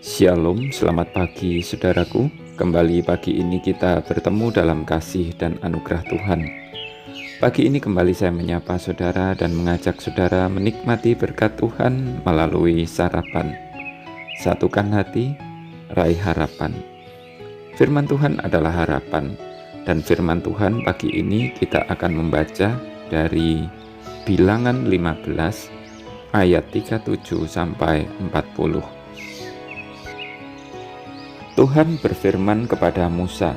Shalom, selamat pagi saudaraku. Kembali pagi ini kita bertemu dalam kasih dan anugerah Tuhan. Pagi ini kembali saya menyapa saudara dan mengajak saudara menikmati berkat Tuhan melalui sarapan. Satukan hati, raih harapan. Firman Tuhan adalah harapan, dan firman Tuhan pagi ini kita akan membaca dari Bilangan 15 ayat 37 sampai 40. Tuhan berfirman kepada Musa,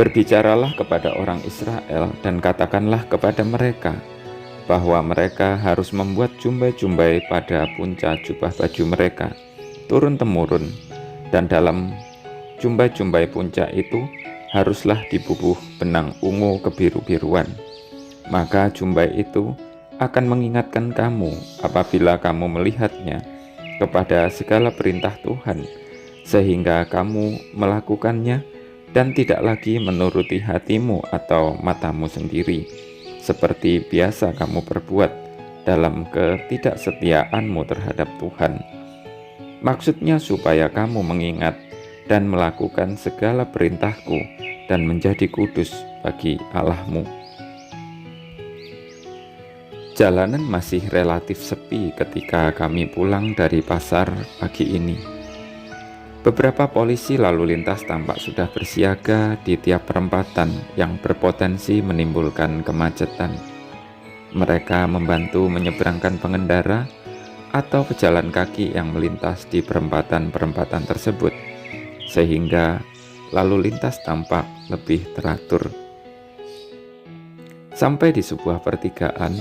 "Berbicaralah kepada orang Israel dan katakanlah kepada mereka bahwa mereka harus membuat jumbai-jumbai pada punca jubah baju mereka, turun-temurun, dan dalam jumbai-jumbai punca itu haruslah dibubuh benang ungu kebiru-biruan. Maka jumbai itu akan mengingatkan kamu apabila kamu melihatnya kepada segala perintah Tuhan, sehingga kamu melakukannya dan tidak lagi menuruti hatimu atau matamu sendiri, seperti biasa kamu perbuat dalam ketidaksetiaanmu terhadap Tuhan. Maksudnya supaya kamu mengingat dan melakukan segala perintahku dan menjadi kudus bagi Allahmu." Jalanan masih relatif sepi ketika kami pulang dari pasar pagi ini. Beberapa polisi lalu lintas tampak sudah bersiaga di tiap perempatan yang berpotensi menimbulkan kemacetan. Mereka membantu menyeberangkan pengendara atau pejalan kaki yang melintas di perempatan-perempatan tersebut, sehingga lalu lintas tampak lebih teratur. Sampai di sebuah pertigaan,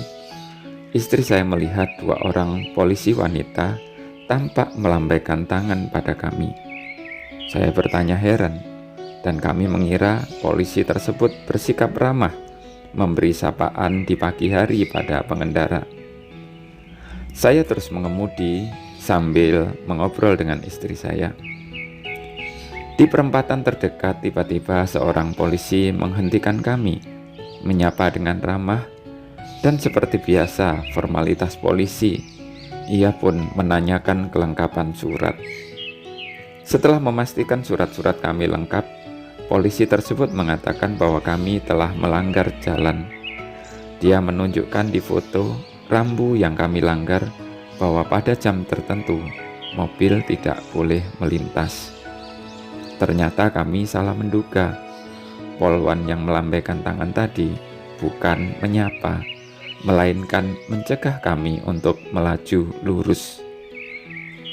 istri saya melihat dua orang polisi wanita tampak melambaikan tangan pada kami. Saya bertanya heran, dan kami mengira polisi tersebut bersikap ramah, memberi sapaan di pagi hari pada pengendara. Saya terus mengemudi sambil mengobrol dengan istri saya. Di perempatan terdekat, tiba-tiba seorang polisi menghentikan kami, menyapa dengan ramah, dan seperti biasa formalitas polisi, ia pun menanyakan kelengkapan surat. Setelah memastikan surat-surat kami lengkap, polisi tersebut mengatakan bahwa kami telah melanggar jalan. Dia menunjukkan di foto rambu yang kami langgar bahwa pada jam tertentu mobil tidak boleh melintas. Ternyata kami salah menduga. Polwan yang melambaikan tangan tadi bukan menyapa, melainkan mencegah kami untuk melaju lurus.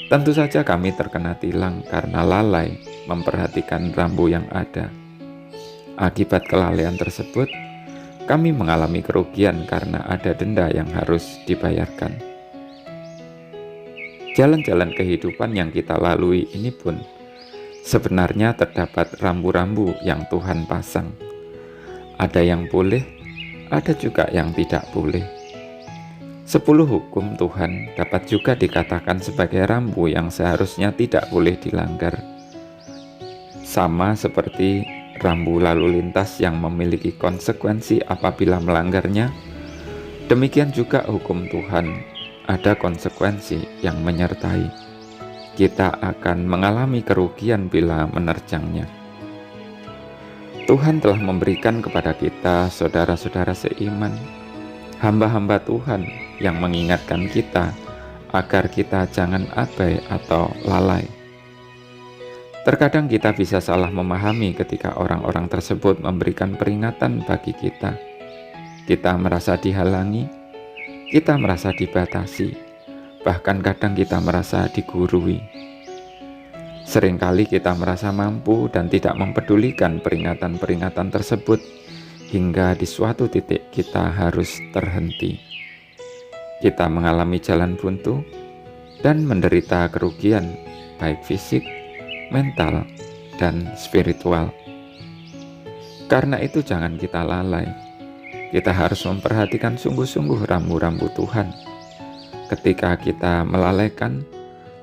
Tentu saja kami terkena tilang karena lalai memperhatikan rambu yang ada. Akibat kelalaian tersebut, kami mengalami kerugian karena ada denda yang harus dibayarkan. Jalan-jalan kehidupan yang kita lalui ini pun sebenarnya terdapat rambu-rambu yang Tuhan pasang. Ada yang boleh, ada juga yang tidak boleh. 10 hukum Tuhan dapat juga dikatakan sebagai rambu yang seharusnya tidak boleh dilanggar. Sama seperti rambu lalu lintas yang memiliki konsekuensi apabila melanggarnya, demikian juga hukum Tuhan ada konsekuensi yang menyertai. Kita akan mengalami kerugian bila menerjangnya. Tuhan telah memberikan kepada kita, saudara-saudara seiman, hamba-hamba Tuhan yang mengingatkan kita agar kita jangan abai atau lalai. Terkadang kita bisa salah memahami ketika orang-orang tersebut memberikan peringatan bagi kita. Kita merasa dihalangi, kita merasa dibatasi, bahkan kadang kita merasa digurui. Seringkali kita merasa mampu dan tidak mempedulikan peringatan-peringatan tersebut, hingga di suatu titik kita harus terhenti. Kita mengalami jalan buntu dan menderita kerugian baik fisik, mental, dan spiritual. Karena itu jangan kita lalai. Kita harus memperhatikan sungguh-sungguh rambu-rambu Tuhan. Ketika kita melalaikan,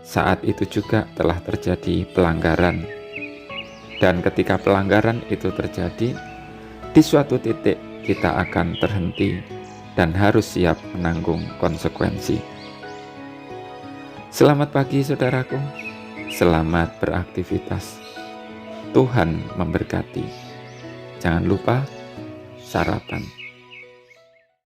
saat itu juga telah terjadi pelanggaran. Dan ketika pelanggaran itu terjadi, di suatu titik kita akan terhenti dan harus siap menanggung konsekuensi. Selamat pagi saudaraku, Selamat beraktivitas. Tuhan memberkati. Jangan lupa sarapan.